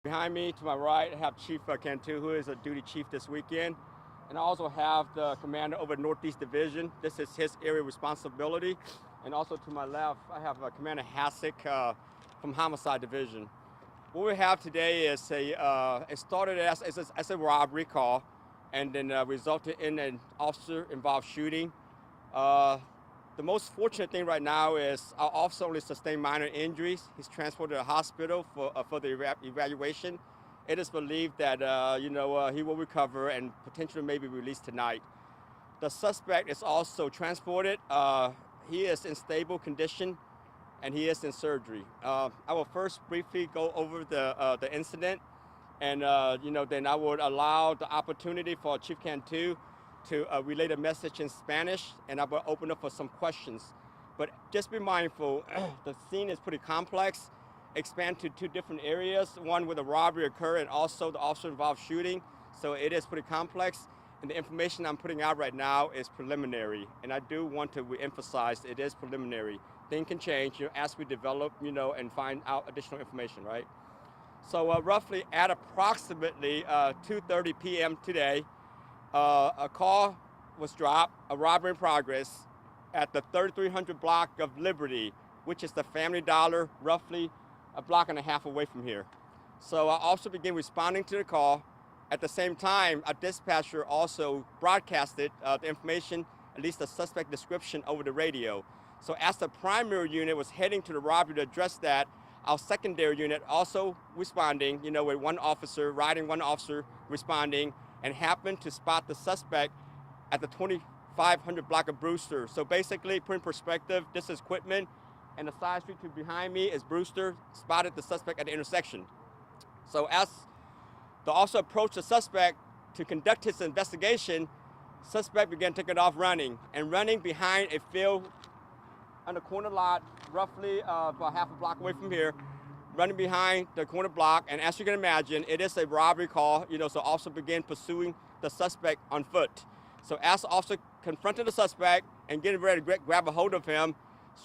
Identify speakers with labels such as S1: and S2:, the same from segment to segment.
S1: Behind me, to my right, I have Chief Cantu, who is a duty chief this weekend. And I also have the commander over Northeast Division. This is his area of responsibility. And also to my left, I have Commander Hassick from Homicide Division. What we have today is it started as a robbery call and then resulted in an officer-involved shooting. The most fortunate thing right now is our officer only sustained minor injuries. He's transported to the hospital for the evaluation. It is believed that he will recover and potentially maybe released tonight. The suspect is also transported. He is in stable condition and he is in surgery. I will first briefly go over the incident, and then I would allow the opportunity for Chief Cantu to relay the message in Spanish, and I will open up for some questions. But just be mindful, the scene is pretty complex. Expand to two different areas, one where the robbery occurred and also the officer-involved shooting. So it is pretty complex, and the information I'm putting out right now is preliminary. And I do want to reemphasize it is preliminary. Things can change as we develop, and find out additional information, right? So roughly at approximately 2:30 p.m. today, a call was dropped, a robbery in progress, at the 3300 block of Liberty, which is the Family Dollar, roughly a block and a half away from here. So I also began responding to the call. At the same time, a dispatcher also broadcasted the information, at least the suspect description, over the radio. So as the primary unit was heading to the robbery to address that, our secondary unit also responding, with one officer responding, and happened to spot the suspect at the 2500 block of Brewster. So basically, put in perspective, this is Quitman, and the side street to behind me is Brewster, spotted the suspect at the intersection. So as the officer approached the suspect to conduct his investigation, suspect began taking off running behind a field on the corner lot, roughly about half a block away from here, running behind the corner block. And as you can imagine, it is a robbery call, so officer began pursuing the suspect on foot. So as the officer confronted the suspect and getting ready to grab a hold of him,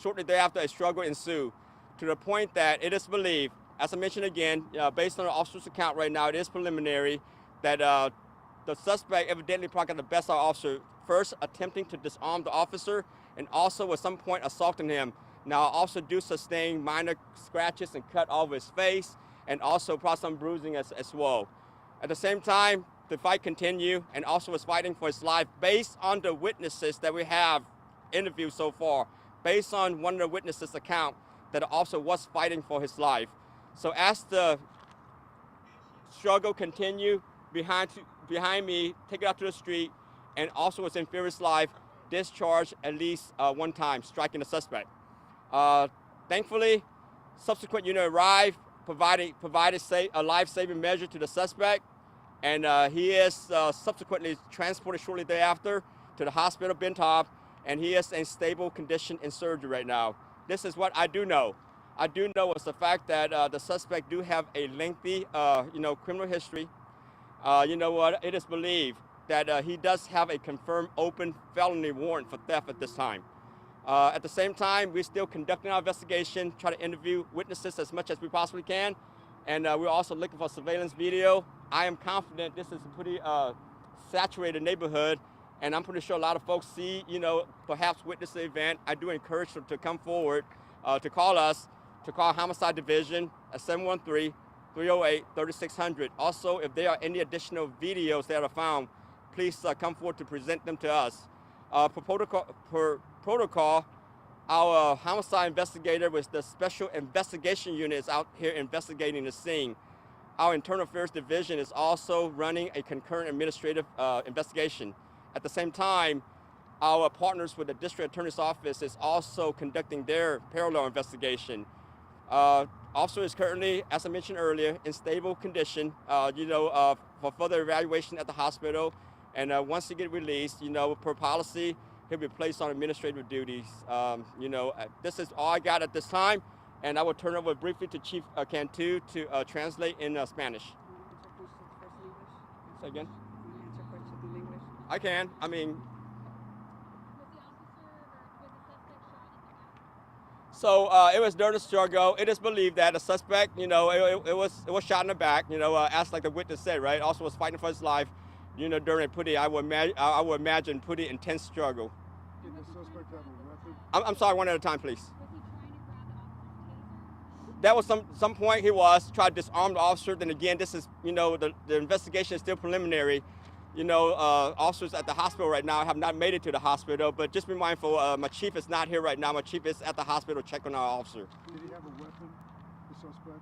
S1: shortly thereafter a struggle ensued, to the point that it is believed, as I mentioned again, based on the officer's account right now, it is preliminary, that the suspect evidently probably got the best of the officer, first attempting to disarm the officer and also at some point assaulting him. Now, officer do sustain minor scratches and cut off his face, and also probably some bruising as well. At the same time, the fight continued, and also was fighting for his life based on the witnesses that we have interviewed so far, based on one of the witnesses' account that the officer was fighting for his life. So as the struggle continued, behind me, take it out to the street, and also was in fear of his life, discharged at least one time, striking the suspect. Thankfully, subsequent unit arrived, provided a life-saving measure to the suspect, and he is subsequently transported shortly thereafter to the hospital, Bentov, and he is in stable condition in surgery right now. This is what I do know. I do know is the fact that the suspect do have a lengthy, criminal history. It is believed that he does have a confirmed open felony warrant for theft at this time. At the same time, we're still conducting our investigation, try to interview witnesses as much as we possibly can, and we're also looking for surveillance video. I am confident this is a pretty saturated neighborhood, and I'm pretty sure a lot of folks see, perhaps witness the event. I do encourage them to come forward, to call us, to call Homicide Division at 713-308-3600. Also, if there are any additional videos that are found, please come forward to present them to us. Per protocol, our homicide investigator with the Special Investigation Unit is out here investigating the scene. Our Internal Affairs Division is also running a concurrent administrative investigation. At the same time, our partners with the District Attorney's Office is also conducting their parallel investigation. Officer is currently, as I mentioned earlier, in stable condition, for further evaluation at the hospital. And once he gets released, per policy, he'll be placed on administrative duties. This is all I got at this time, and I will turn over briefly to Chief Cantu to translate in Spanish. Say again? I can. So it was during the struggle. It is believed that the suspect, it was shot in the back. As like the witness said, right. Also was fighting for his life. During a pretty, I would imagine pretty intense struggle.
S2: Did the suspect have a weapon?
S1: I'm sorry, one at a time, please.
S3: Was he trying to grab the officer's taser?
S1: That was some point he was trying to disarm the officer. Then again, this is the investigation is still preliminary. Officers at the hospital right now have not made it to the hospital, but just be mindful, my chief is not here right now. My chief is at the hospital checking on our officer.
S2: Did he have a weapon, the suspect?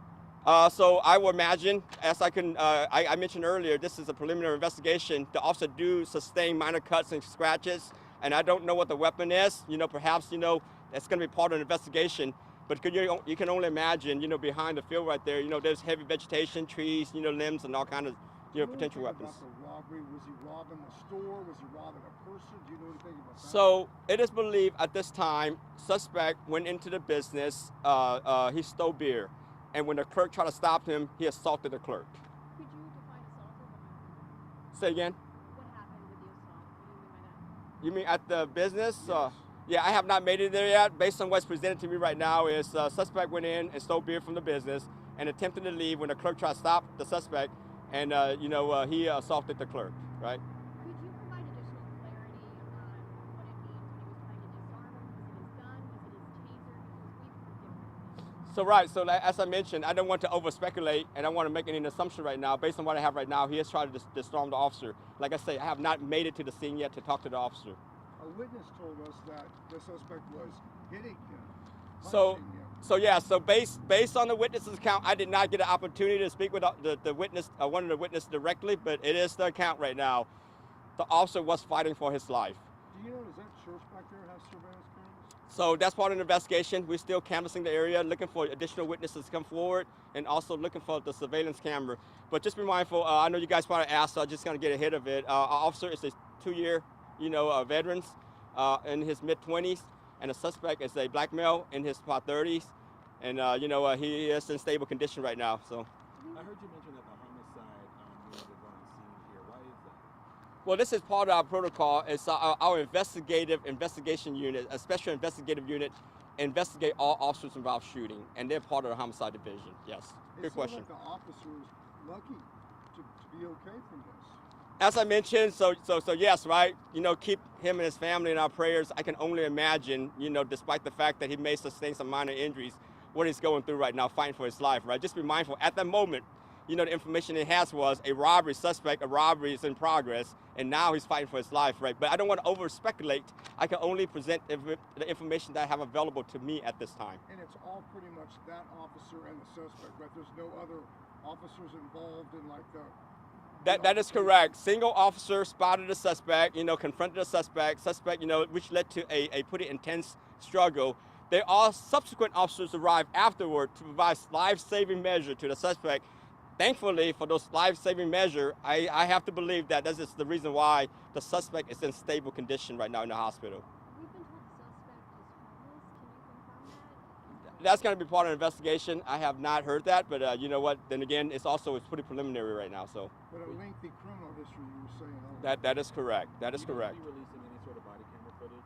S1: So I would imagine, as I mentioned earlier, this is a preliminary investigation. The officer do sustain minor cuts and scratches, and I don't know what the weapon is. Perhaps, that's going to be part of the investigation. But you can only imagine, behind the field right there, there's heavy vegetation, trees, limbs, and all kinds of, potential weapons.
S2: About the robbery, was he robbing the store? Was he robbing a person? Do you know anything about that?
S1: So it is believed at this time, suspect went into the business, he stole beer. And when the clerk tried to stop him, he assaulted the clerk.
S3: Could you define assault as?
S1: Say again?
S3: What happened with the assault? What do you mean by that?
S1: You mean at the business?
S2: Yes.
S1: Yeah, I have not made it there yet. Based on what's presented to me right now is suspect went in and stole beer from the business and attempted to leave when the clerk tried to stop the suspect, and he assaulted the clerk, right?
S3: Could you provide additional clarity on what it means when he was trying to disarm him? Was it his gun? Was it his taser? Because we've heard different things.
S1: So as I mentioned, I don't want to over speculate and I don't want to make any assumption right now. Based on what I have right now, he has tried to disarm the officer. Like I say, I have not made it to the scene yet to talk to the officer.
S2: A witness told us that the suspect was hitting him,
S1: So,
S2: punching him.
S1: so based on the witness's account, I did not get an opportunity to speak with the witness, one of the witnesses directly, but it is the account right now. The officer was fighting for his life.
S2: Do you know, does that church back there have surveillance cameras?
S1: So that's part of the investigation. We're still canvassing the area, looking for additional witnesses to come forward, and also looking for the surveillance camera. But just be mindful, I know you guys probably asked, so I'm just gonna get ahead of it. Our officer is a 2-year, veteran, in his mid-20s, and the suspect is a black male in his about 30s, and he is in stable condition right now. So.
S4: I heard you mention that the homicide unit is on the scene here. Why is that?
S1: Well, this is part of our protocol. It's our investigation unit, a special investigative unit, investigate all officers involved shooting, and they're part of the homicide division. Yes, good question.
S2: It seems like the officer is lucky to be okay from this.
S1: As I mentioned, so yes, right. Keep him and his family in our prayers. I can only imagine, despite the fact that he may sustain some minor injuries, what he's going through right now, fighting for his life, right? Just be mindful. At that moment, the information he has was a robbery suspect. A robbery is in progress, and now he's fighting for his life, right? But I don't want to over speculate. I can only present the information that I have available to me at this time.
S2: And it's all pretty much that officer and the suspect, right? There's no other officers involved in like the.
S1: That is correct. Single officer spotted the suspect, confronted the suspect, which led to a pretty intense struggle. There are subsequent officers arrived afterward to provide life-saving measure to the suspect. Thankfully, for those life-saving measure, I have to believe that this is the reason why the suspect is in stable condition right now in the hospital.
S3: We've been told the suspect is homeless. Can you confirm that?
S1: That's going to be part of the investigation. I have not heard that, but you know what? Then again, it's pretty preliminary right now. So.
S2: But a lengthy criminal history, you were saying.
S1: That is correct. That is correct.
S4: Are you releasing any sort of body camera footage?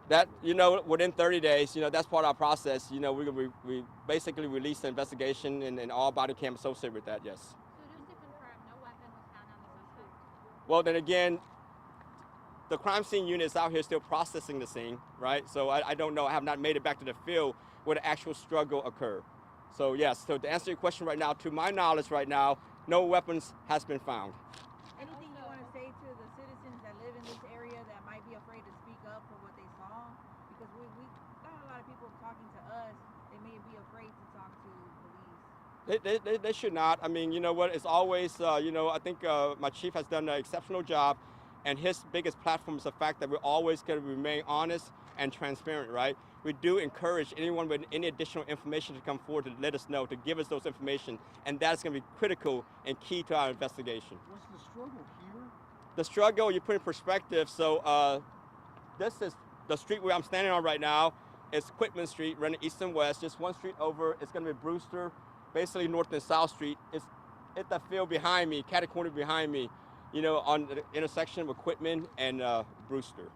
S1: That within 30 days, that's part of our process. We basically release the investigation and all body cam associated with that. Yes.
S3: So just to confirm, no weapon was found on the suspect?
S1: Well, then again, the crime scene unit is out here still processing the scene, right? So I don't know. I have not made it back to the field where the actual struggle occurred. So yes. So to answer your question right now, to my knowledge, right now, no weapons has been found.
S5: Anything you want to say to the citizens that live in this area that might be afraid to speak up for what they saw? Because we got a lot of people talking to us. They may be afraid to talk to police.
S1: They should not. I mean, you know what? It's always, I think my chief has done an exceptional job, and his biggest platform is the fact that we're always going to remain honest and transparent, right? We do encourage anyone with any additional information to come forward to let us know, to give us those information, and that's going to be critical and key to our investigation.
S2: Was the struggle here?
S1: The struggle, you put in perspective, so this is the street where I'm standing on right now. It's Quitman Street, running east and west. Just one street over, it's going to be Brewster, basically North and South Street. It's at the field behind me, catty corner behind me, on the intersection with Quitman and Brewster.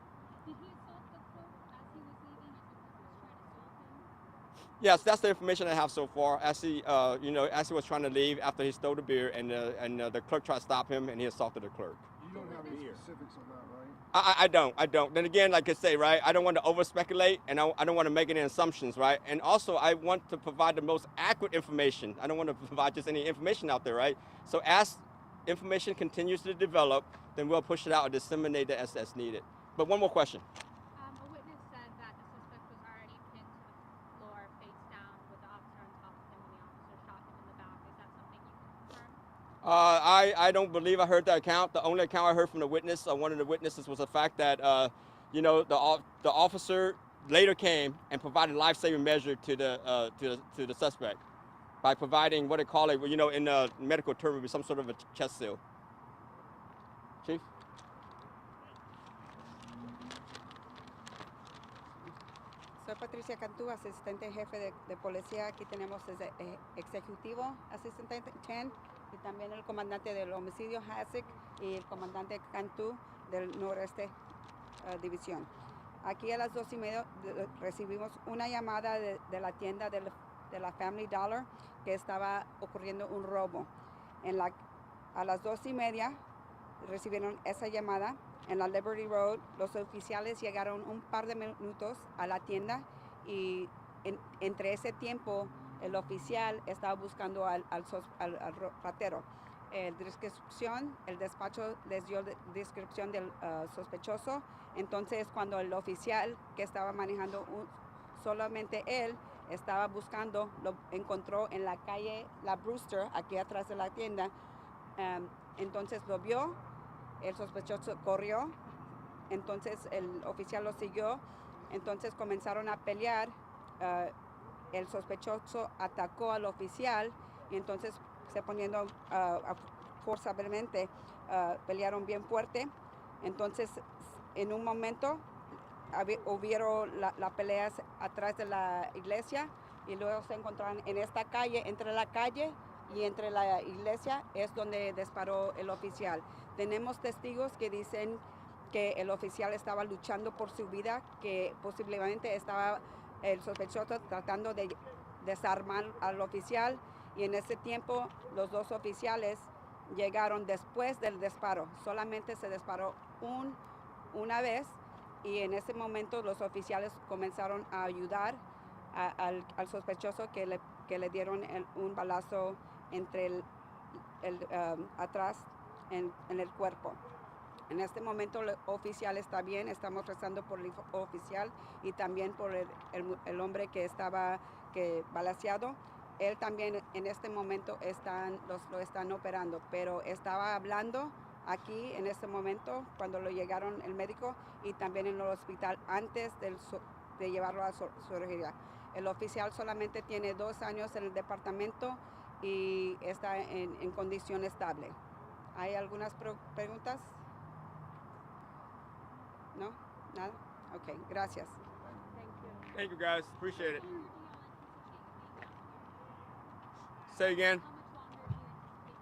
S3: Did he assault the clerk as he was leaving, as the clerk was trying to stop him?
S1: Yes, that's the information I have so far. As he, as he was trying to leave after he stole the beer, and the clerk tried to stop him, and he assaulted the clerk.
S2: You don't have any specifics on that, right?
S1: I don't. Then again, like I say, right, I don't want to over speculate, and I don't want to make any assumptions, right? And also, I want to provide the most accurate information. I don't want to provide just any information out there, right? So as information continues to develop, then we'll push it out and disseminate it as needed. But one more question.
S3: A witness said that the suspect was already pinned to the floor, face down, with the officer on top of him when the officer shot him in the back. Is that something you can confirm?
S1: I don't believe I heard that account. The only account I heard from the witness, one of the witnesses, was the fact that, the officer later came and provided life-saving measure to the suspect by providing what they call it, in medical term, would be some sort of a chest seal. Chief?
S6: Soy Patricia Cantú, asistente jefe de policía. Aquí tenemos desde ejecutivo, asistente Chen, y también el comandante del homicidio, Hasek, y el comandante Cantú del noreste división. Aquí a las 2:30 recibimos una llamada de la tienda de la Family Dollar que estaba ocurriendo un robo. A las 2:30 recibieron esa llamada. En la Liberty Road, los oficiales llegaron un par de minutos a la tienda y entre ese tiempo el oficial estaba buscando al ratero. El despacho les dio descripción del sospechoso. Entonces, cuando el oficial que estaba manejando solamente él estaba buscando, lo encontró en la calle La Brewster, aquí atrás de la tienda. Entonces lo vio. El sospechoso corrió, entonces el oficial lo siguió, entonces comenzaron a pelear. El sospechoso atacó al oficial y entonces se poniendo forzablemente, pelearon bien fuerte. Entonces en un momento hubieron la pelea atrás de la iglesia y luego se encontraron en esta calle, entre la calle y entre la iglesia es donde disparó el oficial. Tenemos testigos que dicen que el oficial estaba luchando por su vida, que posiblemente estaba el sospechoso tratando de desarmar al oficial, y en ese tiempo los dos oficiales llegaron después del disparo. Solamente se disparó una vez y en ese momento los oficiales comenzaron a ayudar al sospechoso que le dieron un balazo entre atrás en el cuerpo. En este momento el oficial está bien, estamos rezando por el oficial y también por el hombre que estaba balaceado. Él también en este momento lo están operando, pero estaba hablando aquí en este momento cuando lo llegaron el médico y también en el hospital antes de llevarlo a cirugía. El oficial solamente tiene 2 años en el departamento y está en condición estable. ¿Hay algunas preguntas? ¿No? ¿Nada? Ok, gracias.
S1: Thank you, guys. Appreciate it. Say again.